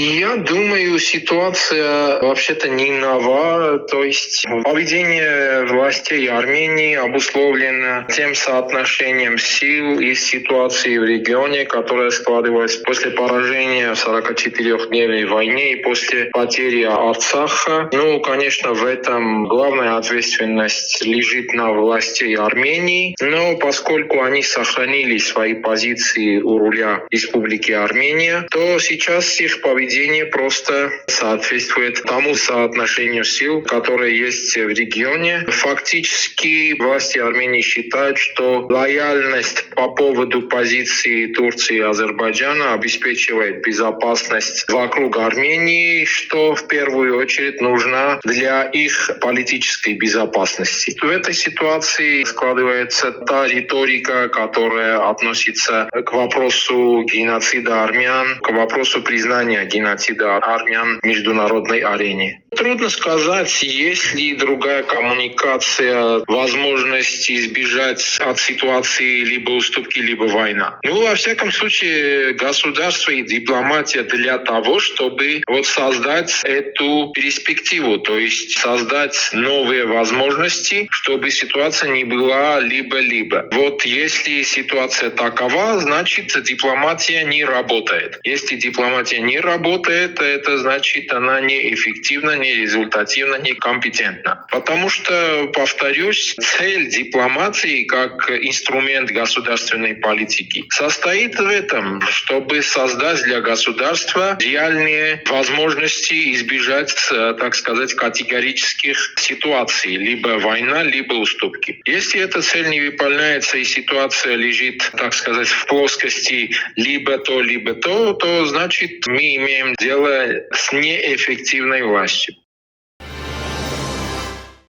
Я думаю, ситуация вообще-то не нова. То есть поведение властей Армении обусловлено тем соотношением сил и ситуации в регионе, которая складывалась после поражения в 44-дневной войне и после потери Арцаха. Конечно, в этом главная ответственность лежит на властей Армении. Но поскольку они сохранили свои позиции у руля Республики Армения, то сейчас их поведение просто соответствует тому соотношению сил, которое есть в регионе. Фактически власти Армении считают, что лояльность по поводу позиции Турции и Азербайджана обеспечивает безопасность вокруг Армении, что в первую очередь нужно для их политической безопасности. В этой ситуации складывается та риторика, которая относится к вопросу геноцида армян, к вопросу признания геноцида армян в международной арене. Трудно сказать, есть ли другая коммуникация, возможность избежать от ситуации либо уступки, либо война. Во всяком случае, государство и дипломатия для того, чтобы создать эту перспективу, то есть создать новые возможности, чтобы ситуация не была либо-либо. Если ситуация такова, значит дипломатия не работает. Если дипломатия не работает, это значит она неэффективна, не результативна, не компетентна. Потому что, повторюсь, цель дипломатии как инструмент государственной политики состоит в этом, чтобы создать для государства реальные возможности избежать, так сказать, категорических ситуаций, либо война, либо уступки. Если эта цель не выполняется и ситуация лежит, так сказать, в плоскости либо то, то значит мы имеем дело с неэффективной властью.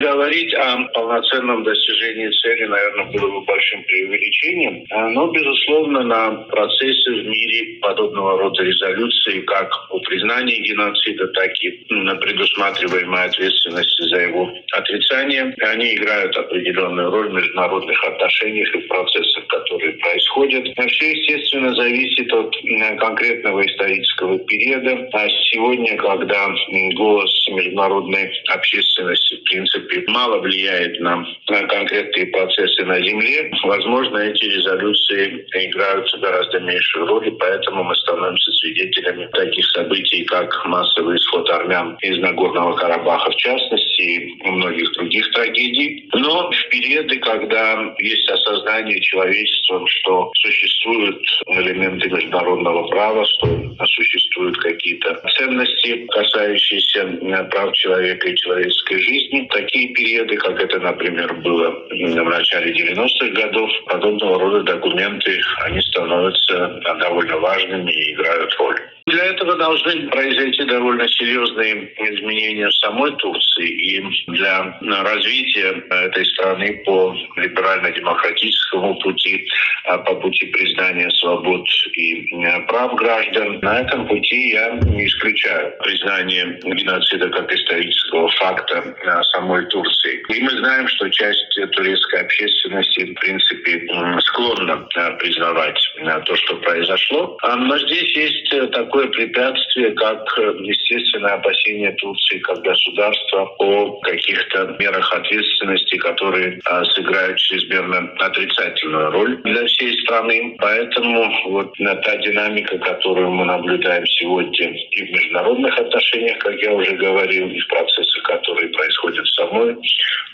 Говорить о полноценном достижении цели, наверное, было бы большим преувеличением. Но, безусловно, на процессы в мире подобного рода резолюции, как о признании геноцида, так и на предусматриваемой ответственности за его отрицание, они играют определенную роль в международных отношениях и в процессах, которые происходят. Все, естественно, зависит от конкретного исторического периода. А сегодня, когда голос международной общественности, в принципе, мало влияет на конкретные процессы на Земле, возможно, эти резолюции играют гораздо меньшую роль, и поэтому мы становимся свидетелями таких событий, как массовый исход армян из Нагорного Карабаха, в частности, и многих других трагедий. Но в периоды, когда есть осознание человечеством, что существуют элементы международного права, что существуют какие-то ценности, касающиеся прав человека и человеческой жизни, такие периоды, как это, например, было в начале 90-х годов, подобного рода документы, они становятся довольно важными и играют роль. Для этого должны произойти довольно серьезные изменения в самой Турции, и для развития этой страны по либерально-демократическому пути, по пути признания свобод и прав граждан, на этом пути я не исключаю признание геноцида как исторического факта самой Турции. И мы знаем, что часть турецкой общественности, в принципе, склонна признавать то, что произошло. Но здесь есть такое препятствие, как естественное опасение Турции как государства о каких-то мерах ответственности, которые сыграют чрезмерно отрицательную роль для всей страны. Поэтому та динамика, которую мы наблюдаем сегодня и в международных отношениях, как я уже говорил, и в процессах, которые происходят в самой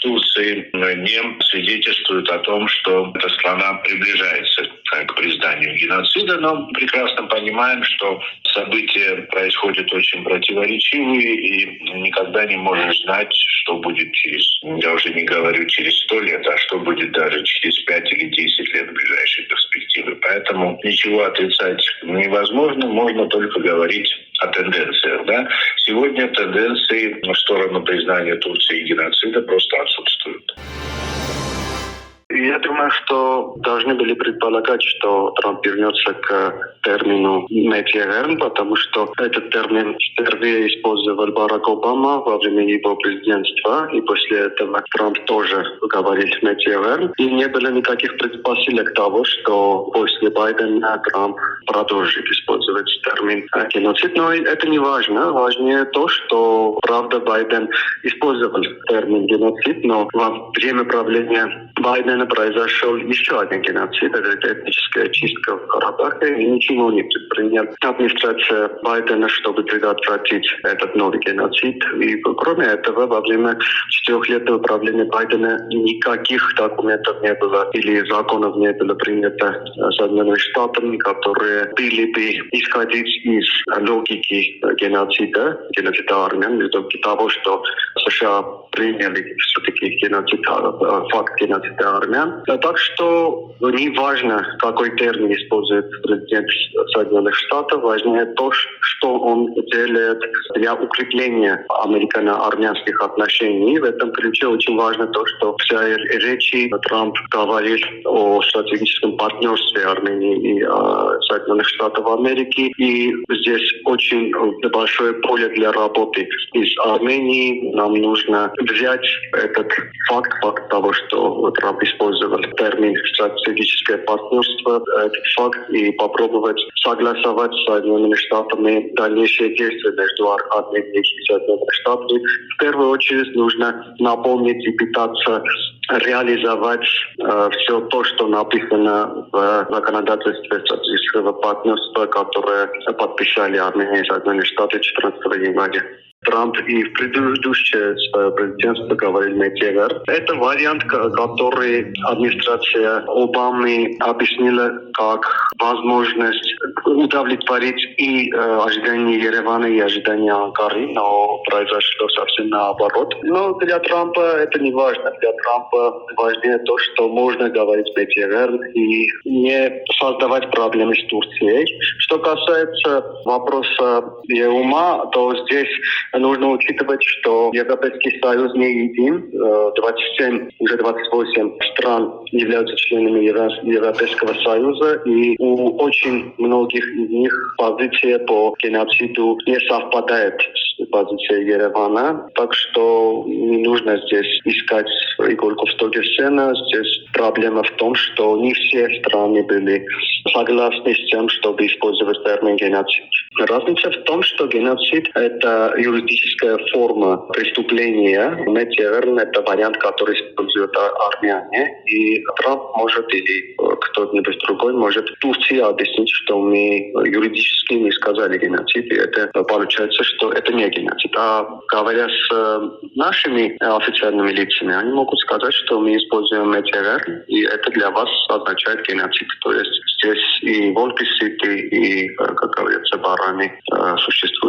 Турции, не свидетельствует о том, что эта страна приближается к признанию геноцида, но прекрасно понимаем, что события происходят очень противоречивые, и никогда не можешь знать, что будет я уже не говорю через 100 лет, а что будет даже через 5 или 10 лет в ближайшей перспективе. Поэтому ничего отрицать невозможно, можно только говорить о тенденциях. Сегодня тенденции в сторону признания Турции геноцида просто отсутствуют. Я думаю, что должны были предполагать, что Трамп вернется к термину «медиаверн», потому что этот термин впервые использовал Барак Обама во время его президентства, и после этого Трамп тоже говорил «медиаверн». И не было никаких предпосылок того, что после Байдена Трамп продолжит использовать термин «геноцид». Но это не важно. Важнее то, что, правда, Байден использовал термин «геноцид», но во время правления Байдена произошел еще один геноцид, это этническая чистка в Карабахе, и ничего не предприняла администрация Байдена, чтобы предотвратить этот новый геноцид. И кроме этого, во время 4-летнего правления Байдена никаких документов не было или законов не было принято Соединенными Штатами, которые были бы исходить из логики геноцида армян, из-за того, что США приняли все-таки факт геноцида армян. Так что не важно, какой термин использует президент Соединенных Штатов, важнее то, что он делает для укрепления американо-армянских отношений. В этом ключе очень важно то, что в своей речи Трамп говорил о стратегическом партнерстве Армении и Соединенных Штатов Америки. И здесь очень большое поле для работы. Из Армении нам нужно взять этот факт того, что Трамп использовал термин «стратегическое партнерство», этот факт, и попробовать согласовать с Соединенными Штатами дальнейшие действия между Арменией и Соединенными Штатами. В первую очередь нужно напомнить и пытаться реализовать все то, что написано в законодательстве стратегического партнерства, которое подписали Армения и Соединенные Штаты 14 января. Трамп и в предыдущее свое президентство говорил «медиаверн». Это вариант, который администрация Обамы объяснила как возможность удовлетворить и ожидания Еревана, и ожидания Анкары, но произошло совсем наоборот. Но для Трампа это не важно. Для Трампа важнее то, что можно говорить «медиаверн» и не создавать проблемы с Турцией. Что касается вопроса ЕУМа, то здесь нужно учитывать, что Европейский Союз не един. 27, уже 28 стран являются членами Европейского Союза, и у очень многих из них позиция по геноциду не совпадает с позицией Еревана. Так что не нужно здесь искать иголку в стоге сена. Здесь проблема в том, что не все страны были согласны с тем, чтобы использовать термин «геноцид». Разница в том, что геноцид – это юридическая форма преступления. «Медиаверн» – это вариант, который используют армяне. И Трамп может, или кто-нибудь другой может Турции объяснить, что мы юридически не сказали геноцид. И это получается, что это не геноцид. А говоря с нашими официальными лицами, они могут сказать, что мы используем «Медиаверн», и это для вас означает геноцид. То есть здесь и волки сыты, и, как говорится, бараны существуют.